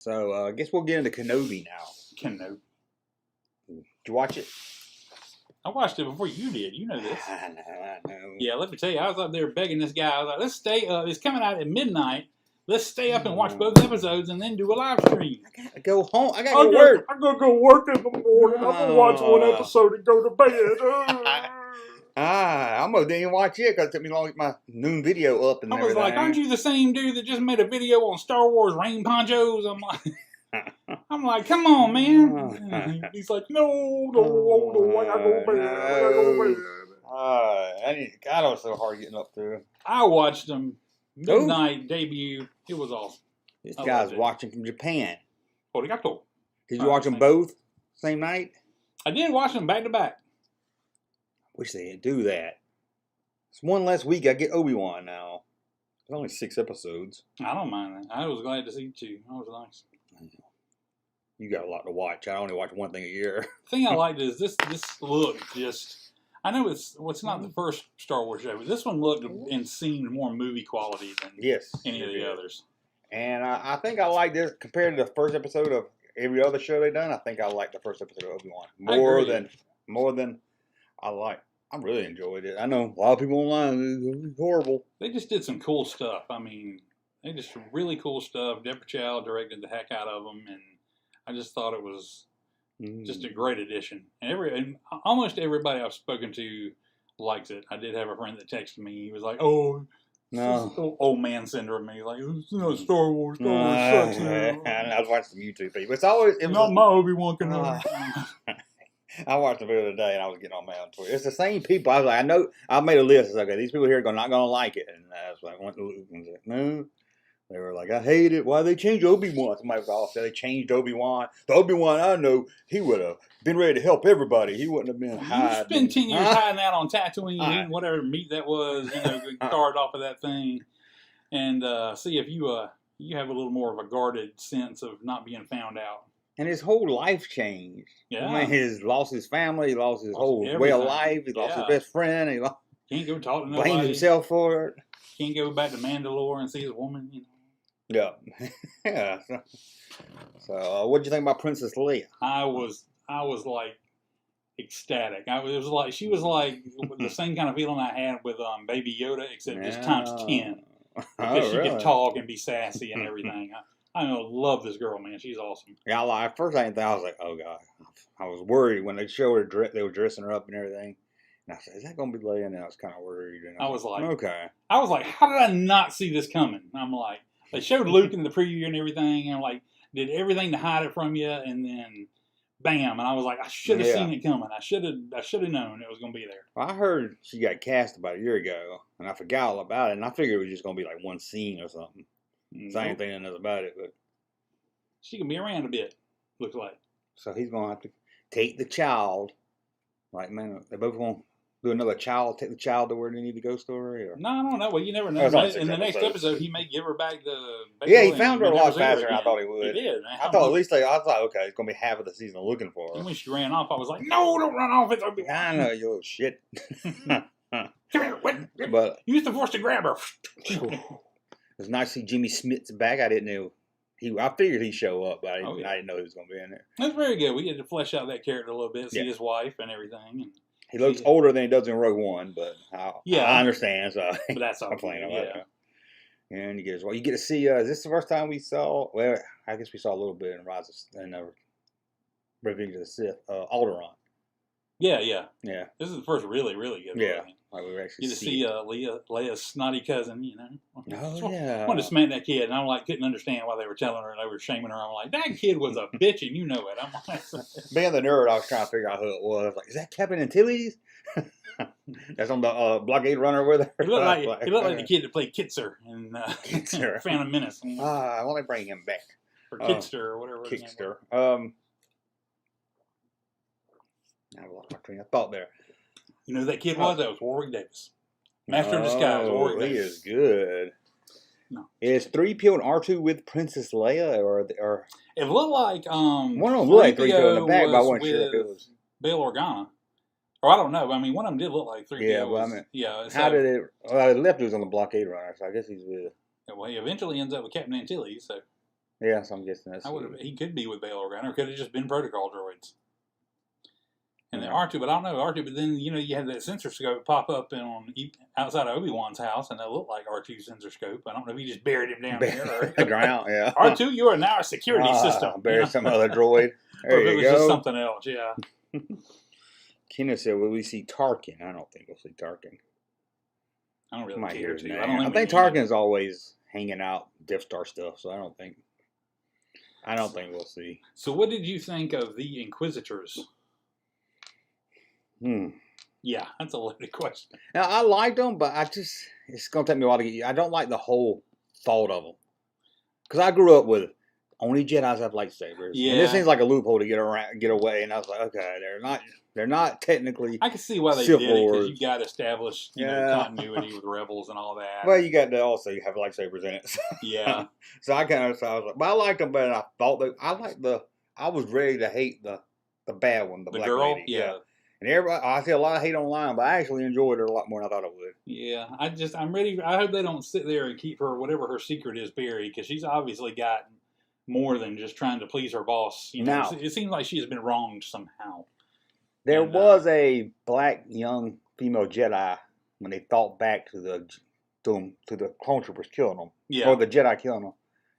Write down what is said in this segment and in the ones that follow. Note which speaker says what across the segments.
Speaker 1: So I guess we'll get into Kenobi now.
Speaker 2: Kenobi.
Speaker 1: Did you watch it?
Speaker 2: I watched it before you did. You know this.
Speaker 1: I know.
Speaker 2: Yeah, let me tell you, I was up there begging this guy. I was like, let's stay up. It's coming out at midnight. Let's stay up and watch both episodes and then do a live stream.
Speaker 1: I gotta go home. I gotta go work.
Speaker 2: I gotta go work in the morning. I'm gonna watch one episode and go to bed.
Speaker 1: I almost didn't even watch it because it took me long to get my noon video up and
Speaker 2: I was
Speaker 1: everything.
Speaker 2: like, aren't you the same dude that just made a video on Star Wars rain ponchos? I'm like, come on, man. He's like, no, I gotta go to bed.
Speaker 1: God, it was so hard getting up through.
Speaker 2: I watched them midnight debut. It was awesome.
Speaker 1: This guy's watching from Japan.
Speaker 2: Arigato.
Speaker 1: Did you watch them both same night?
Speaker 2: I did watch them back to back.
Speaker 1: Wish they didn't do that. It's one less week. I get Obi-Wan now. It's only 6 episodes.
Speaker 2: I don't mind that. I was glad to see 2. That was nice.
Speaker 1: You got a lot to watch. I only watch one thing a year.
Speaker 2: The thing I liked is this look just... I know it's not the first Star Wars show, but this one looked and seemed more movie quality than any of the others. And
Speaker 1: I think I like this compared to the first episode of every other show they've done. I think I like the first episode of Obi-Wan more than I like. I really enjoyed it. I know a lot of people online, it's horrible.
Speaker 2: They just did some cool stuff. I mean, they just really cool stuff. Deborah Chow directed the heck out of them, and I just thought it was just a great addition. And almost everybody I've spoken to likes it. I did have a friend that texted me. He was like, "Oh, no, old man syndrome." He's like, "It's not Star Wars. Star Wars sucks now."
Speaker 1: I was watching some YouTube people. It was
Speaker 2: not my Obi-Wan Kenobi.
Speaker 1: I watched the video today and I was getting on my own Twitter. It's the same people. I was like, I know. I made a list. I was like, okay, these people here are not going to like it. And I was like, I went to Luke and was like, no. They were like, I hate it. Why they changed Obi-Wan? Somebody was all said they changed Obi-Wan. The Obi-Wan I know, he would have been ready to help everybody. He wouldn't have been hiding.
Speaker 2: You spent 10 years hiding out on Tatooine, eating whatever meat that was, carved off of that thing, and see if you have a little more of a guarded sense of not being found out.
Speaker 1: And his whole life changed. Yeah. I mean, he lost his family. He lost his whole way of life. He lost his best friend. He
Speaker 2: can't go talk to nobody.
Speaker 1: Blamed himself for it.
Speaker 2: Can't go back to Mandalore and see his woman.
Speaker 1: Yeah. Yeah. So what did you think about Princess Leia?
Speaker 2: I was like ecstatic. She was like the same kind of feeling I had with Baby Yoda, except just times 10. Because she could talk and be sassy and everything. I love this girl, man. She's awesome.
Speaker 1: Yeah, at first I was like, oh God. I was worried when they showed her, they were dressing her up and everything. And I said, is that going to be Leia? And I was kind of worried. And I was like, okay.
Speaker 2: I was like, how did I not see this coming? I'm like, they showed Luke in the preview and everything, and I'm like, did everything to hide it from you, and then bam. And I was like, I should have seen it coming. I should have known it was going to be there.
Speaker 1: Well, I heard she got cast about a year ago, and I forgot all about it, and I figured it was just going to be like one scene or something. So I ain't thinking nothing about it, but
Speaker 2: she can be around a bit, looks like.
Speaker 1: So he's going to have to take the child. Like, man, they both going to do another child, take the child to where they need to go story? Or?
Speaker 2: No, I don't know. Well, you never know. In the next episode, he may give her back the baby.
Speaker 1: Yeah, he found her a lot faster than I thought he would.
Speaker 2: He did.
Speaker 1: I thought at least I thought, okay, it's going to be half of the season looking for her.
Speaker 2: And when she ran off, I was like, no, don't run off. It's Obi-Wan.
Speaker 1: I know, you little shit.
Speaker 2: Come here. But use the force to grab her.
Speaker 1: It's nice to see Jimmy Smith's back. I didn't know. I figured he'd show up, but I didn't know he was going to be in there.
Speaker 2: That's very good. We get to flesh out that character a little bit, see his wife and everything. And
Speaker 1: he looks older than he does in Rogue One, but I understand. So
Speaker 2: but that's all.
Speaker 1: Complaining about it. And you get to see. Is this the first time we saw? Well, I guess we saw a little bit in Rise and Revenge of the Sith. Alderaan.
Speaker 2: Yeah. This is the first really, really good.
Speaker 1: Yeah. Like we actually
Speaker 2: get to see Leia's snotty cousin,
Speaker 1: Oh, yeah.
Speaker 2: I wanted to smack that kid, and I couldn't understand why they were telling her and they were shaming her. I'm like, that kid was a bitch, and you know it. I'm like,
Speaker 1: being the nerd, I was trying to figure out who it was. I was like, is that Captain Antilles? That's on the blockade runner with her.
Speaker 2: He looked like the kid that played Kitzer in Phantom Menace.
Speaker 1: I want to bring him back.
Speaker 2: Or Kitster, or whatever.
Speaker 1: Kitster. I lost my train of thought there.
Speaker 2: You know who that kid was? That was Warwick Davis. Master of Disguise, Warwick Davis.
Speaker 1: He is good.
Speaker 2: No.
Speaker 1: Is 3PO and R2 with Princess Leia? Or
Speaker 2: it looked like...
Speaker 1: one of them looked like 3PO in the back, but I wasn't sure if it was...
Speaker 2: Bail Organa. Or I don't know. I mean, one of them did look like 3PO.
Speaker 1: Yeah, well, I mean... How did it... Well, it left was on the blockade runner, so I guess he's with...
Speaker 2: Well, he eventually ends up with Captain Antilles, so...
Speaker 1: Yeah, so I'm guessing that's.
Speaker 2: He could be with Bail Organa, or could have just been protocol droids. And the R2, but I don't know R2. But then you had that sensor scope pop up outside of Obi-Wan's house, and that looked like R2 sensor scope. I don't know if he just buried him down there.
Speaker 1: The ground, yeah.
Speaker 2: R2, you are now a security system.
Speaker 1: Buried some other droid. There
Speaker 2: or if
Speaker 1: you
Speaker 2: it was
Speaker 1: go.
Speaker 2: just something else, yeah.
Speaker 1: Kenneth said, "Will we see Tarkin?" I don't think we'll see Tarkin.
Speaker 2: I don't really
Speaker 1: Might hear
Speaker 2: care
Speaker 1: his
Speaker 2: to.
Speaker 1: name. I think Tarkin's always hanging out Death Star stuff, so I don't think we'll see.
Speaker 2: So, what did you think of the Inquisitors? Yeah, that's a loaded question.
Speaker 1: Now, I liked them, but it's going to take me a while to get. I don't like the whole thought of them. Because I grew up with only Jedis have lightsabers.
Speaker 2: Yeah.
Speaker 1: And this seems like a loophole to get away. And I was like, okay, they're not technically.
Speaker 2: I can see why they did it, because you got to establish continuity with Rebels and all that.
Speaker 1: Well, you got to also have lightsabers in it. So.
Speaker 2: Yeah.
Speaker 1: So I was like, but I liked them better than I thought. I was ready to hate the bad one, the black
Speaker 2: girl?
Speaker 1: lady.
Speaker 2: Yeah.
Speaker 1: And everybody, I see a lot of hate online, but I actually enjoyed her a lot more than I thought I would.
Speaker 2: Yeah, I'm ready. I hope they don't sit there and keep her, whatever her secret is, buried, because she's obviously got more than just trying to please her boss.
Speaker 1: Now,
Speaker 2: it seems like she has been wronged somehow.
Speaker 1: There was a black young female Jedi when they thought back to the clone troopers killing them, or the Jedi killing them.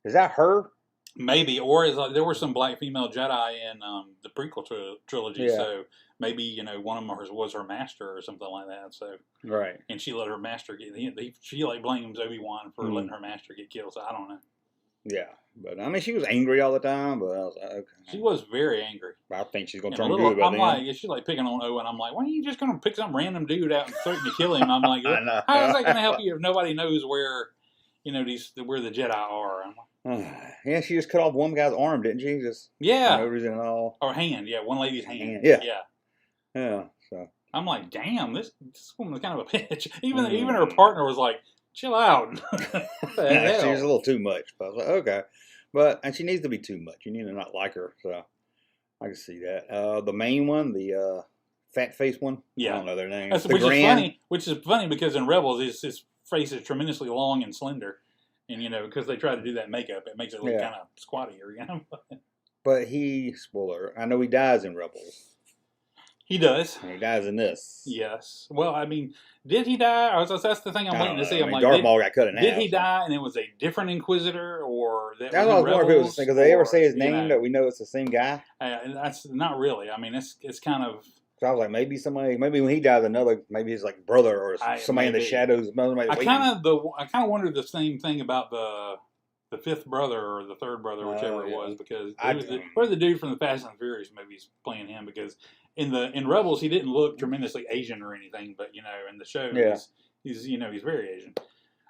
Speaker 1: Is that her?
Speaker 2: Maybe, or there were some black female Jedi in the prequel trilogy, so maybe one of them was her master or something like that. So
Speaker 1: right,
Speaker 2: and she let her master she blames Obi-Wan for letting her master get killed. So I don't know.
Speaker 1: Yeah, but I mean, she was angry all the time. But I was like, okay.
Speaker 2: She was very angry.
Speaker 1: I think she's gonna turn good about
Speaker 2: that. She's like picking on Owen. I'm like, why are you just gonna pick some random dude out and threaten to kill him? I'm like, how is that gonna help you if nobody knows where where the Jedi are? I'm like,
Speaker 1: yeah, she just cut off one guy's arm, didn't she? Just for no reason at all.
Speaker 2: Or hand, one lady's hand.
Speaker 1: Yeah. So
Speaker 2: I'm like, damn, this woman's kind of a bitch. Even her partner was like, chill out.
Speaker 1: Yeah, she was a little too much. But I was like, okay, and she needs to be too much. You need to not like her. So I can see that. The main one, the fat face one. Yeah, I don't know their name.
Speaker 2: Which is funny because in Rebels, his face is tremendously long and slender. And, because they try to do that makeup, it makes it look kind of squattier,
Speaker 1: But spoiler, I know he dies in Rebels.
Speaker 2: He does.
Speaker 1: And he dies in this.
Speaker 2: Yes. Well, I mean, did he die? That's the thing I'm waiting to see. I'm like,
Speaker 1: Darth Maul got cut in half.
Speaker 2: Did he die and it was a different Inquisitor, or
Speaker 1: that's what I was wondering if it was, because they ever say his name that we know it's the same guy?
Speaker 2: That's not really. I mean, it's kind of.
Speaker 1: So I was like, maybe when he dies, maybe his like brother or somebody in the shadows.
Speaker 2: I kind of wondered the same thing about the fifth brother or the third brother, whichever it was, because or the dude from the Fast and Furious movies playing him, because in Rebels he didn't look tremendously Asian or anything, but in the show he's very Asian.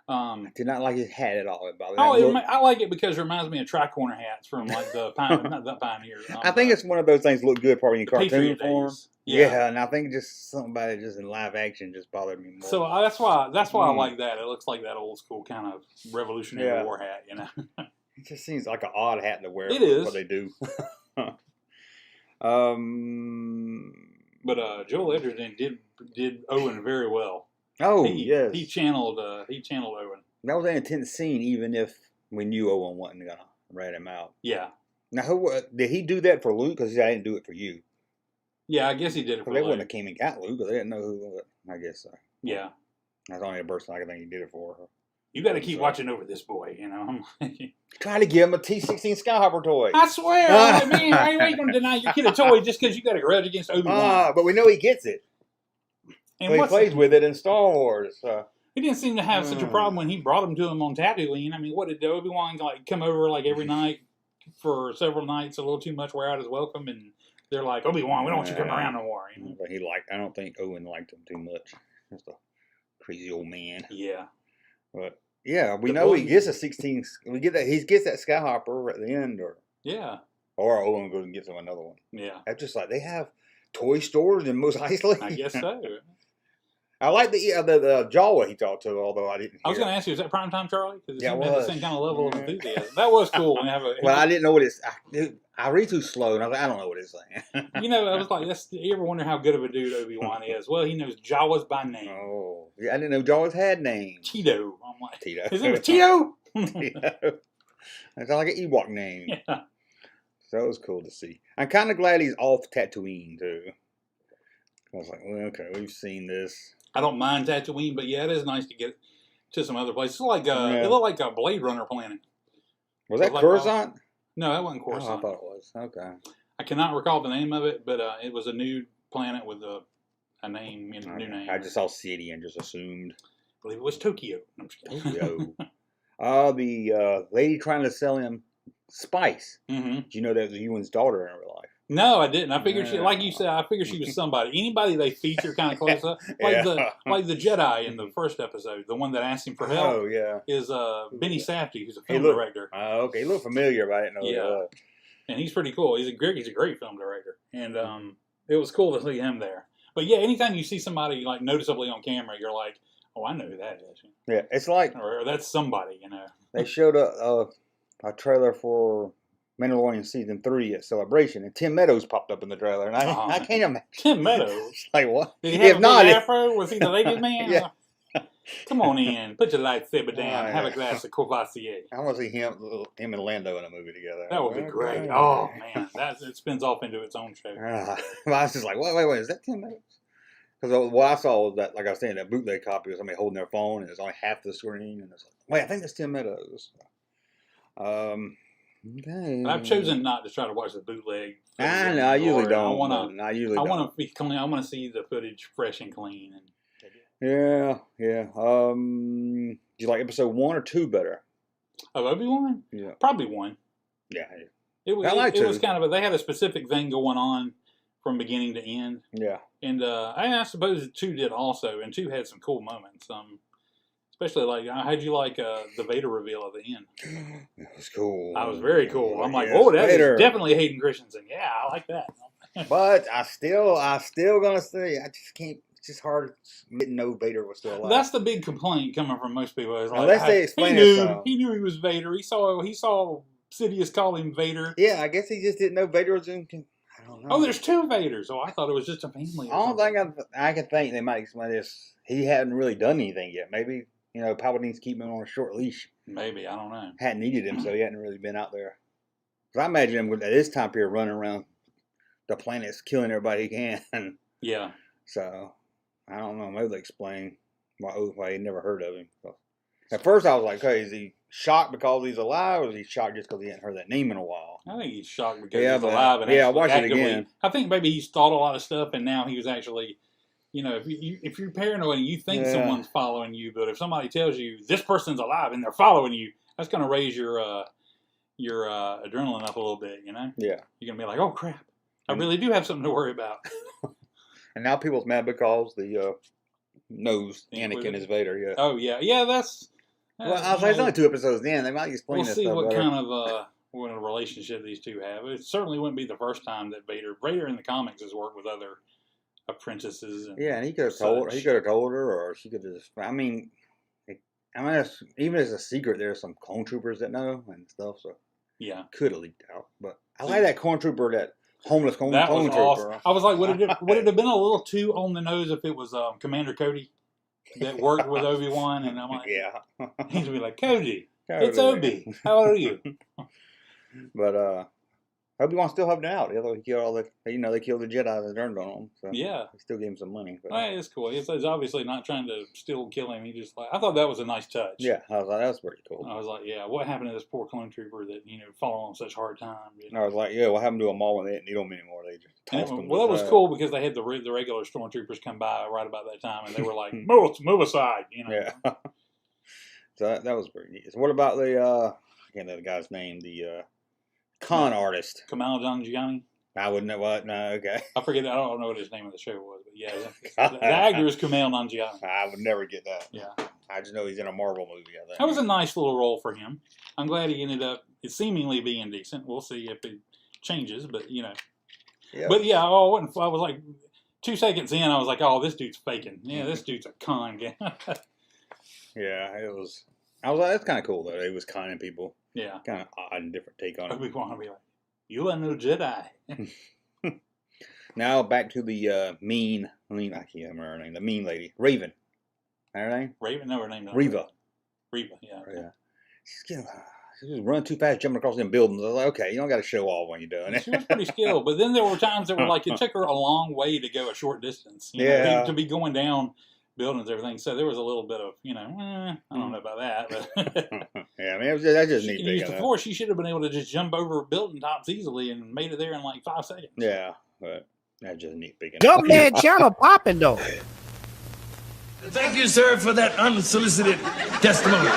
Speaker 1: I did not like his hat at all.
Speaker 2: I like it because it reminds me of tricorner hats from like the not the Pioneers.
Speaker 1: I think it's one of those things that look good probably in cartoon form. Yeah, and I think just something about it just in live action just bothered me more.
Speaker 2: So that's why I like that. It looks like that old school kind of Revolutionary War hat,
Speaker 1: It just seems like an odd hat to wear.
Speaker 2: It is
Speaker 1: what they do.
Speaker 2: But Joel Edgerton did Owen very well.
Speaker 1: Oh, yes.
Speaker 2: He channeled Owen.
Speaker 1: That was an intense scene, even if we knew Owen wasn't going to rat him out.
Speaker 2: Yeah.
Speaker 1: Now, did he do that for Luke? Because he said, I didn't do it for you.
Speaker 2: Yeah, I guess he did it for Luke.
Speaker 1: They wouldn't have came and got Luke because they didn't know who was. I guess so.
Speaker 2: Yeah.
Speaker 1: That's the only person I can think he did it for.
Speaker 2: You got to keep watching over this boy, I'm
Speaker 1: trying to give him a T-16 Skyhopper toy.
Speaker 2: I swear, man, I ain't going to deny your kid a toy just because you got a grudge against Obi-Wan.
Speaker 1: But we know he gets it. And he plays with it in Star Wars.
Speaker 2: He didn't seem to have such a problem when he brought him to him on Tatooine. I mean, what did Obi-Wan come over every night for several nights, a little too much, wear out his welcome, and they're like, Obi-Wan, we don't want you coming around no more.
Speaker 1: But I don't think Owen liked him too much. Just a crazy old man.
Speaker 2: Yeah.
Speaker 1: But yeah, we know he gets a 16. We get that he gets that Skyhopper at the end, or Owen goes and gets him another one.
Speaker 2: Yeah.
Speaker 1: That's just like they have toy stores in Mos Eisley.
Speaker 2: I guess so.
Speaker 1: I like the Jawa he talked to, although I didn't.
Speaker 2: I was going to ask you, is that Primetime Charlie? Because it
Speaker 1: was
Speaker 2: the same kind of level of enthusiasm. That was cool.
Speaker 1: Well, I didn't know what it's. I read too slow, and I was like, I don't know what it's saying.
Speaker 2: I was like, you ever wonder how good of a dude Obi-Wan is? Well, he knows Jawas by name.
Speaker 1: Oh, yeah, I didn't know Jawas had names.
Speaker 2: Tito. I'm like,
Speaker 1: Tito.
Speaker 2: His name was Tito.
Speaker 1: Tito. It's like an Ewok name.
Speaker 2: Yeah.
Speaker 1: So it was cool to see. I'm kind of glad he's off Tatooine too. I was like, well, okay, we've seen this.
Speaker 2: I don't mind Tatooine, but yeah, it is nice to get to some other places. It looked like a Blade Runner planet.
Speaker 1: Was that Coruscant?
Speaker 2: No, that wasn't Coruscant.
Speaker 1: Oh, I thought it was. Okay.
Speaker 2: I cannot recall the name of it, but it was a new planet with a name, new name.
Speaker 1: I just saw city and just assumed.
Speaker 2: I believe it was Tokyo. No,
Speaker 1: Tokyo. The lady trying to sell him spice.
Speaker 2: Mm-hmm.
Speaker 1: Did you know that was Ewan's daughter in real life?
Speaker 2: No, I didn't. I figured she, like you said, I figured she was somebody. Anybody they feature kind of close up, like the Jedi in the first episode, the one that asked him for help.
Speaker 1: Oh yeah,
Speaker 2: is Benny Safdie, who's a film director.
Speaker 1: Okay, he looked familiar, but I didn't know.
Speaker 2: Yeah, and he's pretty cool. He's a great film director, and it was cool to see him there. But yeah, anytime you see somebody like noticeably on camera, you're like, oh, I know who that is.
Speaker 1: Yeah, it's like
Speaker 2: or that's somebody, you know.
Speaker 1: They showed a trailer for Mandalorian season 3 at Celebration, and Tim Meadows popped up in the trailer, and I can't imagine.
Speaker 2: Tim Meadows,
Speaker 1: like what?
Speaker 2: Did he have a big afro? Was he the ladies' man?
Speaker 1: Yeah.
Speaker 2: Come on in, put your lightsaber down, and have a glass of Courvoisier.
Speaker 1: I want to see him and Lando in a movie together.
Speaker 2: That would be great. Oh man, it spins off into its own show.
Speaker 1: I was just like, wait, is that Tim Meadows? Because what I saw was that, like I was saying, that bootleg copy was somebody holding their phone, and it's only half the screen, and it's like, wait, I think that's Tim Meadows. Okay.
Speaker 2: I've chosen not to try to watch the bootleg.
Speaker 1: I know. I usually don't. I
Speaker 2: want to be clean. I want to see the footage fresh and clean.
Speaker 1: Yeah. Did you like episode 1 or 2 better?
Speaker 2: Of Obi-Wan?
Speaker 1: Yeah.
Speaker 2: Probably 1.
Speaker 1: Yeah.
Speaker 2: It was kind of they had a specific thing going on from beginning to end.
Speaker 1: Yeah.
Speaker 2: And I suppose 2 did also, and 2 had some cool moments. Especially like, how'd you like the Vader reveal at the end?
Speaker 1: It was cool.
Speaker 2: That was very cool. I'm like, oh, that is definitely Hayden Christensen. Yeah, I like that.
Speaker 1: But I still gonna say I just can't. It's just hard. Didn't know Vader was still alive.
Speaker 2: That's the big complaint coming from most people. Is like,
Speaker 1: unless they explain it.
Speaker 2: He knew he was Vader. He saw Sidious call him Vader.
Speaker 1: Yeah, I guess he just didn't know Vader was in. I don't know.
Speaker 2: Oh, there's 2 Vaders. Oh, I thought it was just a family.
Speaker 1: I don't think I can think they might explain this. He hadn't really done anything yet. Maybe. Palpatine's keeping him on a short leash.
Speaker 2: Maybe, I don't know.
Speaker 1: Hadn't needed him, so he hadn't really been out there. Because I imagine him at this time period running around the planets, killing everybody he can.
Speaker 2: Yeah.
Speaker 1: So, I don't know. Maybe they explain why he never heard of him. So, at first, I was like, hey, is he shocked because he's alive, or is he shocked just because he hadn't heard that name in a while?
Speaker 2: I think he's shocked because he's alive. And
Speaker 1: I watched it again.
Speaker 2: I think maybe he's thought a lot of stuff, and now he was actually... if you're paranoid and you think someone's following you, but if somebody tells you this person's alive and they're following you, that's going to raise your adrenaline up a little bit, Yeah. You're going to be like, oh, crap. I really do have something to worry about.
Speaker 1: And now people's mad because the knows Anakin is Vader, yeah.
Speaker 2: Oh, yeah. Yeah, that's...
Speaker 1: Well, I was like, it's only 2 episodes in. They might explain this stuff
Speaker 2: We'll see
Speaker 1: better.
Speaker 2: what kind of what a relationship these two have. It certainly wouldn't be the first time that Vader in the comics has worked with other apprentices. And
Speaker 1: he could have told her, or she could have just. I mean, even as a secret, there's some clone troopers that know and stuff. So
Speaker 2: yeah,
Speaker 1: could have leaked out. But I like that clone trooper, that homeless clone
Speaker 2: that
Speaker 1: trooper.
Speaker 2: Was awesome. I was like, would it have been a little too on the nose if it was Commander Cody that worked with Obi-Wan? And I'm like,
Speaker 1: yeah,
Speaker 2: he's gonna be like, Cody, it's Obi. How are you?
Speaker 1: But Obi-Wan still helped him out. He killed all the, they killed the Jedi that turned on him. So
Speaker 2: yeah,
Speaker 1: he still gave him some money. But,
Speaker 2: it's cool. He's obviously not trying to still kill him. He just I thought that was a nice touch.
Speaker 1: Yeah, I was like, that was pretty cool.
Speaker 2: I was like, yeah, what happened to this poor clone trooper that falling on such hard time?
Speaker 1: I was like, yeah, what happened to them all when they didn't need them anymore? They just tossed them.
Speaker 2: Well, that was cool because they had the regular stormtroopers come by right about that time, and they were like, move aside,
Speaker 1: Yeah. So that was pretty neat. So what about the I can't know the guy's name, the con artist.
Speaker 2: Kumail Nanjiani?
Speaker 1: I wouldn't know what. No, okay.
Speaker 2: I forget. I don't know what his name of the show was, but yeah, the actor is Kumail Nanjiani.
Speaker 1: I would never get that.
Speaker 2: Yeah.
Speaker 1: I just know he's in a Marvel movie, I think.
Speaker 2: That was a nice little role for him. I'm glad he ended up seemingly being decent. We'll see if it changes, but
Speaker 1: Yeah.
Speaker 2: But yeah, I was like 2 seconds in, I was like, oh, this dude's faking. Yeah, this dude's a con guy.
Speaker 1: Yeah, it was. I was like, that's kind of cool though. He was conning people.
Speaker 2: Yeah.
Speaker 1: Kind of odd and different take on it.
Speaker 2: Obi-Wan would be like, you are no Jedi.
Speaker 1: Now back to the mean. I can't remember her name. The mean lady, Raven. Is that her name?
Speaker 2: Raven? No, her name.
Speaker 1: Reva.
Speaker 2: Reva. Yeah.
Speaker 1: Yeah. She's getting. she was running too fast, jumping across them buildings. I was like, okay, you don't got to show off when you're doing it.
Speaker 2: She was pretty skilled, but then there were times that were like it took her a long way to go a short distance. You know, to be going down buildings, everything. So there was a little bit of, I don't know about that, but
Speaker 1: yeah, I mean, that's just neat.
Speaker 2: She used the force. She should have been able to just jump over building tops easily and made it there in like 5 seconds.
Speaker 1: Yeah, but that's just neat picking.
Speaker 3: Junkman channel popping though.
Speaker 4: Thank you, sir, for that unsolicited testimony.